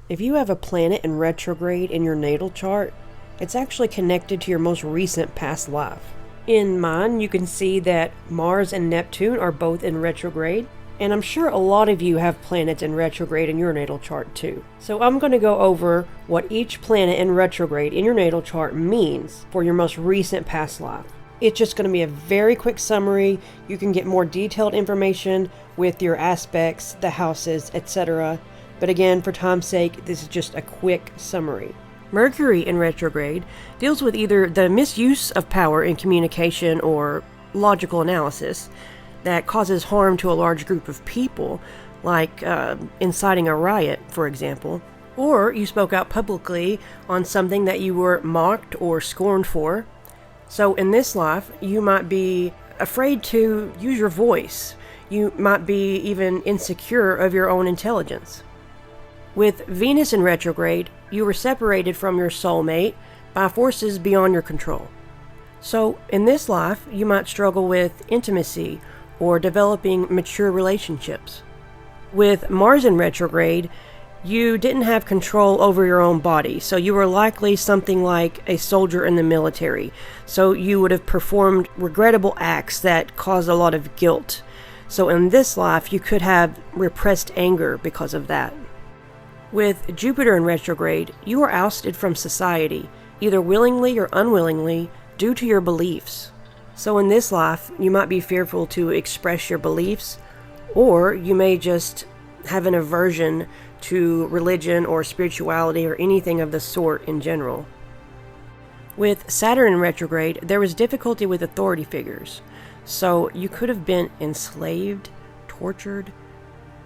If you have a planet in retrograde in your natal chart, it's actually connected to your most recent past life. In mine, you can see that Mars and Neptune are both in retrograde, and I'm sure a lot of you have planets in retrograde in your natal chart too. So I'm going to go over what each planet in retrograde in your natal chart means for your most recent past life. It's just going to be a very quick summary. You can get more detailed information with your aspects, the houses, etc. But again, for time's sake, this is just a quick summary. Mercury in retrograde deals with either the misuse of power in communication or logical analysis that causes harm to a large group of people, like inciting a riot, for example, or you spoke out publicly on something that you were mocked or scorned for. So in this life, you might be afraid to use your voice. You might be even insecure of your own intelligence. With Venus in retrograde, you were separated from your soulmate by forces beyond your control. So in this life, you might struggle with intimacy or developing mature relationships. With Mars in retrograde, you didn't have control over your own body, so you were likely something like a soldier in the military. So you would have performed regrettable acts that caused a lot of guilt. So in this life, you could have repressed anger because of that. With Jupiter in retrograde, you are ousted from society, either willingly or unwillingly, due to your beliefs. So in this life, you might be fearful to express your beliefs, or you may just have an aversion to religion or spirituality or anything of the sort in general. With Saturn in retrograde, there was difficulty with authority figures. So you could have been enslaved, tortured,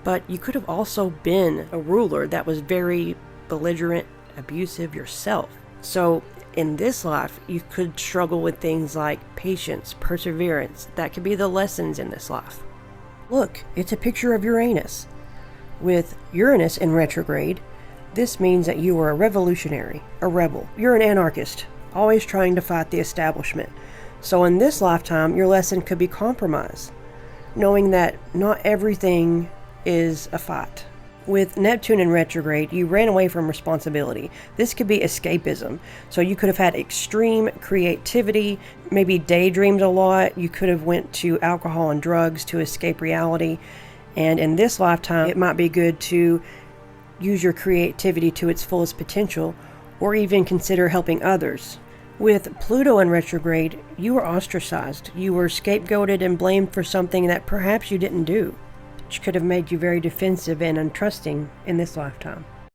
but you could have also been a ruler that was very belligerent, abusive yourself. So in this life, you could struggle with things like patience, perseverance. That could be the lessons in this life. Look, it's a picture of Uranus. With Uranus in retrograde, this means that you are a revolutionary, a rebel. You're an anarchist, always trying to fight the establishment. So in this lifetime, your lesson could be compromise, knowing that not everything is a fight. With Neptune in retrograde, you ran away from responsibility. This could be escapism. So you could have had extreme creativity, maybe daydreamed a lot. You could have went to alcohol and drugs to escape reality. And in this lifetime, it might be good to use your creativity to its fullest potential, or even consider helping others. With Pluto in retrograde, you were ostracized. You were scapegoated and blamed for something that perhaps you didn't do, which could have made you very defensive and untrusting in this lifetime.